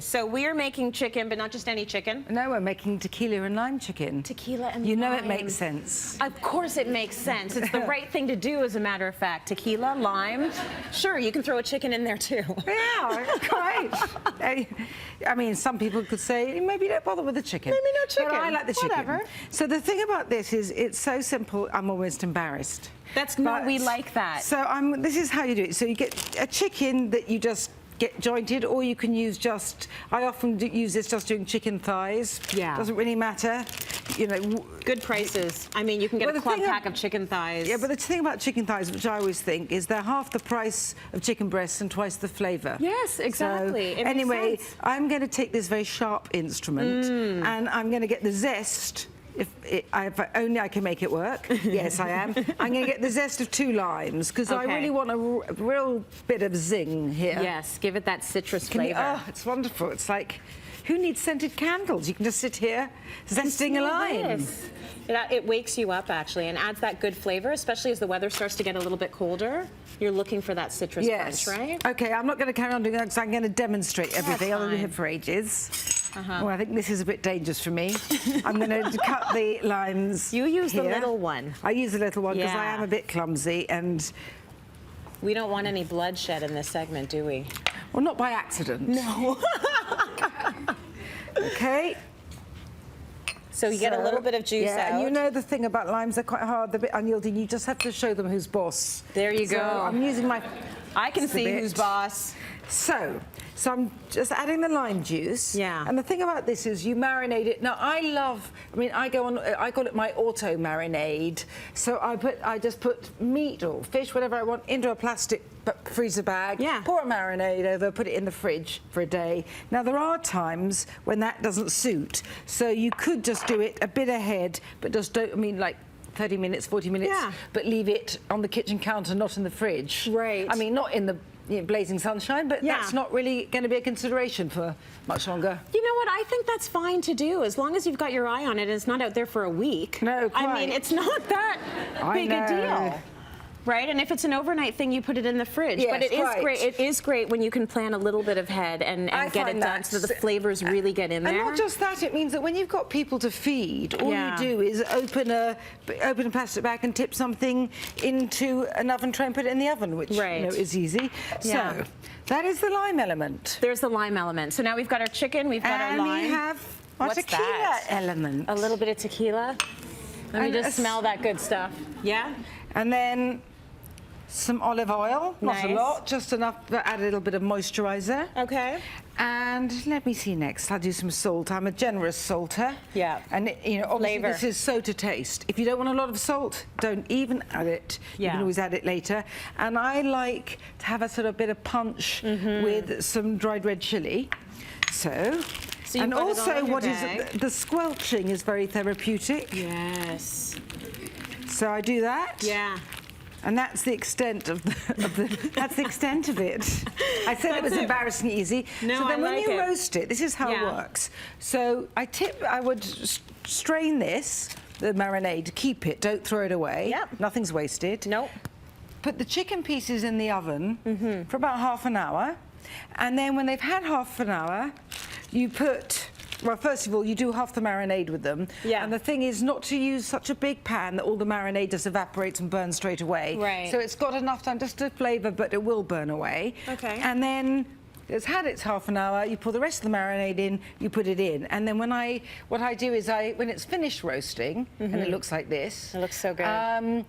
So we are making chicken, but not just any chicken. No, we're making tequila and lime chicken. Tequila and lime. You know it makes sense. Of course it makes sense. It's the right thing to do, as a matter of fact. Tequila, lime. Sure, you can throw a chicken in there too. Yeah, right. I mean, some people could say, maybe don't bother with the chicken. Maybe no chicken. But I like the chicken. Whatever. So the thing about this is it's so simple, I'm almost embarrassed. No, we like that. So this is how you do it. So you get a chicken that you just get jointed, or you can use I often use this just doing chicken thighs. Yeah. Doesn't really matter. You know. Good prices. I mean, you can get a club pack of chicken thighs. Yeah, but the thing about chicken thighs, which I always think, is they're half the price of chicken breasts and twice the flavour. Yes, exactly. So, anyway, I'm going to take this very sharp instrument and I'm going to get the zest. If only I can make it work. Yes, I am. I'm going to get the zest of 2 limes because I really want a real bit of zing here. Yes, give it that citrus flavor. Oh, it's wonderful. It's like, who needs scented candles? You can just sit here zesting a lime. It wakes you up, actually, and adds that good flavor, especially as the weather starts to get a little bit colder. You're looking for that citrus punch, right? OK, I'm not going to carry on doing that because I'm going to demonstrate everything. I've been here for ages. Oh, I think this is a bit dangerous for me. I'm going to cut the limes. You use the little one. I use the little one because I am a bit clumsy, and we don't want any bloodshed in this segment, do we? Well, not by accident. No. OK. So you get a little bit of juice out. And you know the thing about limes, they're quite hard, they're a bit unyielding. You just have to show them who's boss. There you go. I'm using my... I can see who's boss. So I'm just adding the lime juice. Yeah. And the thing about this is you marinate it. Now, I call it my auto marinade. So I just put meat or fish, whatever I want, into a plastic freezer bag. Yeah. Pour a marinade over, put it in the fridge for a day. Now, there are times when that doesn't suit. So you could just do it a bit ahead, but just don't, like 30 minutes, 40 minutes, but leave it on the kitchen counter, not in the fridge. Right. I mean, not in the blazing sunshine, but that's not really going to be a consideration for much longer. You know what? I think that's fine to do, as long as you've got your eye on it and it's not out there for a week. No, quite. I mean, it's not that big a deal. Right, and if it's an overnight thing, you put it in the fridge. Yes, but it is great. It is great when you can plan a little bit ahead and get it done so that the flavors really get in there. And not just that, it means that when you've got people to feed, all you do is open a plastic bag and tip something into an oven tray and put it in the oven, which is easy. So that is the lime element. There's the lime element. So now we've got our chicken, we've got our lime. And we have our tequila element. A little bit of tequila. Let me just smell that good stuff. Yeah? And then some olive oil, not a lot, just enough to add a little bit of moisturizer. Okay. And let me see next. I'll do some salt. I'm a generous salter. Yeah. And obviously this is so to taste. If you don't want a lot of salt, don't even add it. You can always add it later. And I like to have a sort of bit of punch with some dried red chili. So and also the squelching is very therapeutic. Yes. So I do that. Yeah. And that's the extent of that's the extent of it. I said it was embarrassingly easy. No, so then when you roast it, this is how it Yeah. works. So I would strain this, the marinade, keep it, don't throw it away. Yep. Nothing's wasted. Nope. Put the chicken pieces in the oven for about half an hour. And then when they've had half an hour, you put... Well, first of all, you do half the marinade with them. Yeah. And the thing is not to use such a big pan that all the marinade just evaporates and burns straight away. Right. So it's got enough time just to flavour, but it will burn away. Okay. And then it's had its half an hour, you pour the rest of the marinade in, you put it in. And then what I do is when it's finished roasting, and it looks like this. It looks so good.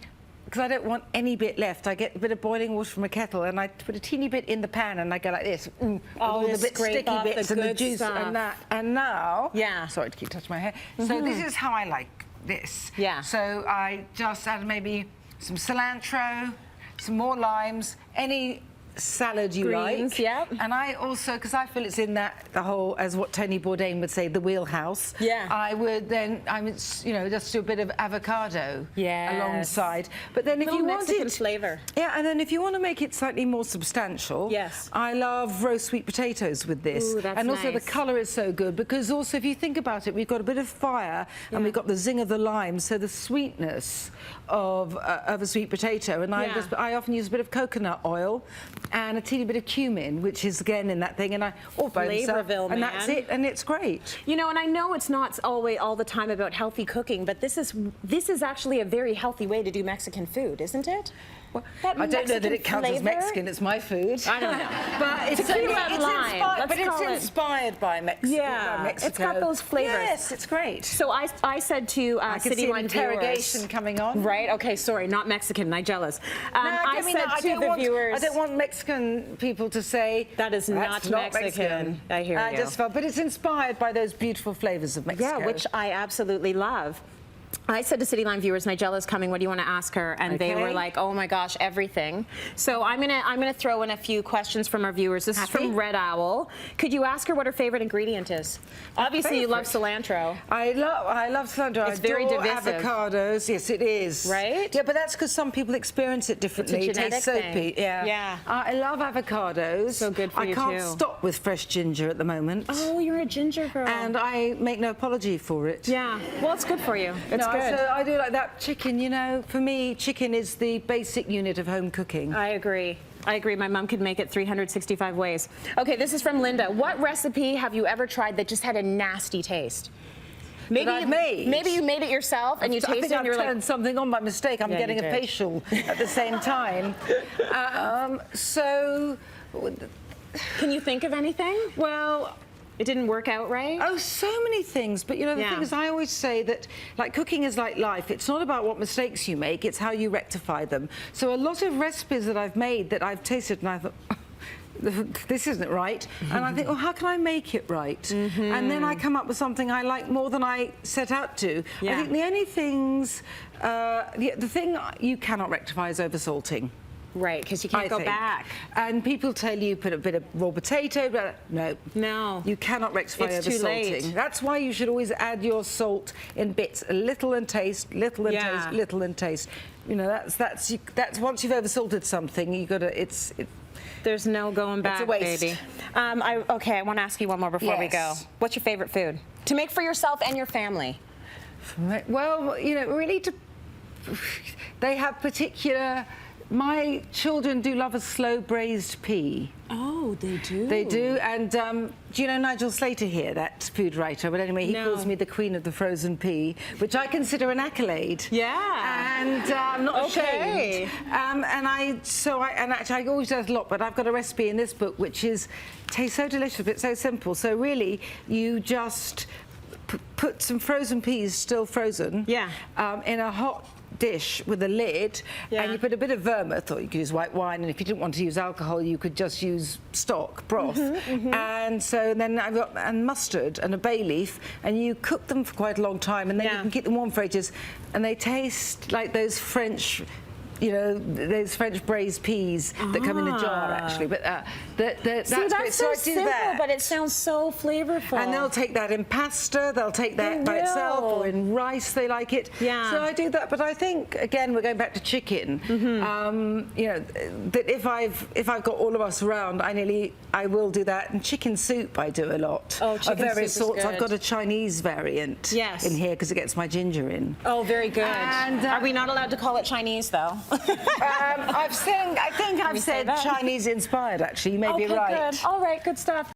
Because I don't want any bit left. I get a bit of boiling water from a kettle and I put a teeny bit in the pan and I go like this. With all the sticky bits and the juice and that. And now, sorry to keep touching my hair. So this is how I like this. Yeah. So I just add maybe some cilantro, some more limes, any salad you like. And I also, because I feel it's in the whole, as what Tony Bourdain would say, the wheelhouse. Yeah. I would just do a bit of avocado alongside. But then if you want Mexican flavor. Yeah, and then if you want to make it slightly more substantial, I love roast sweet potatoes with this. Ooh, that's and also the colour is so good because also if you think about it, we've got a bit of fire and we've got the zing of the lime, so the sweetness of a sweet potato. And I often use a bit of coconut oil and a teeny bit of cumin, which is again in that thing, and or Flavourful, and man. that's it, and it's great. You know, and I know it's not always all the time about healthy cooking, but this is actually a very healthy way to do Mexican food, isn't it? Well, I don't know that it counts as Mexican. It's my food. I don't know. But it's inspired by Mexico. Yeah, by Mexico. It's got those flavors. Yes, it's great. So I said to Cityline interrogation coming on. Right. Okay. Sorry, not Mexican. Nigella's. I said to the viewers. I don't want Mexican people to say that is not Mexican. I hear you. But it's inspired by those beautiful flavors of Mexico. Yeah, which I absolutely love. I said to Cityline viewers, Nigella's coming, what do you want to ask her? And they were like, oh my gosh, everything. So I'm gonna throw in a few questions from our viewers. This is from Red Owl. Could you ask her what her favorite ingredient is? Obviously you love cilantro. I love cilantro. It's very divisive. Avocados, yes it is. Right? Yeah, but that's because some people experience it differently. It's a genetic tastes soapy. thing. Yeah. I love avocados. So good for you too. I can't stop with fresh ginger at the moment. Oh, you're a ginger girl. And I make no apology for it. Yeah, well it's good for you. It's good. So I do like that. Chicken, you know, for me, chicken is the basic unit of home cooking. I agree. My mom could make it 365 ways. Okay, this is from Linda. What recipe have you ever tried that just had a nasty taste? Maybe you made it yourself and you tasted it and you're like... I turned something on by mistake. I'm getting a facial at the same time. Can you think of anything? Well... It didn't work out right? Oh, so many things. But, you know, the thing is, I always say that, like, cooking is like life. It's not about what mistakes you make, it's how you rectify them. So a lot of recipes that I've made that I've tasted and I thought, this isn't right. And I think, well, how can I make it right? And then I come up with something I like more than I set out to. I think the only things, the thing you cannot rectify is over-salting. Right, because you can't go back. And people tell you put a bit of raw potato, but no. You cannot rectify over-salting. That's why you should always add your salt in bits, a little and taste, little and taste, little and taste. You know, that's once you've over-salted something, you got to, there's no going back, it's a waste. baby. Okay, I want to ask you one more before we go. What's your favorite food to make for yourself and your family? Well, you know, really, they have particular. My children do love a slow braised pea. Oh, they do? They do, and do you know Nigel Slater here, that food writer? But anyway, he calls me the queen of the frozen pea, which I consider an accolade. Yeah. And I'm not ashamed. And actually I always do that a lot, but I've got a recipe in this book which tastes so delicious, but so simple. So really, you just put some frozen peas, still frozen, in a hot dish with a lid, and you put a bit of vermouth, or you could use white wine, and if you didn't want to use alcohol, you could just use stock, broth. And so then I've got mustard and a bay leaf, and you cook them for quite a long time, and then you can keep them warm for ages, and they taste like those French, you know, those French braised peas that come in a jar, actually. But that's so simple, but it sounds so flavorful. And they'll take that in pasta, they'll take that by itself, or in rice, they like it. Yeah. So I do that, but I think, again, we're going back to chicken. You know, that if I've got all of us around, I will do that. And chicken soup I do a lot. Oh, chicken of various soup is sorts. good. I've got a Chinese variant in here because it gets my ginger in. Oh, very good. And, are we not allowed to call it Chinese, though? I think I've said Chinese inspired, actually. You may be right. Good. All right, good stuff.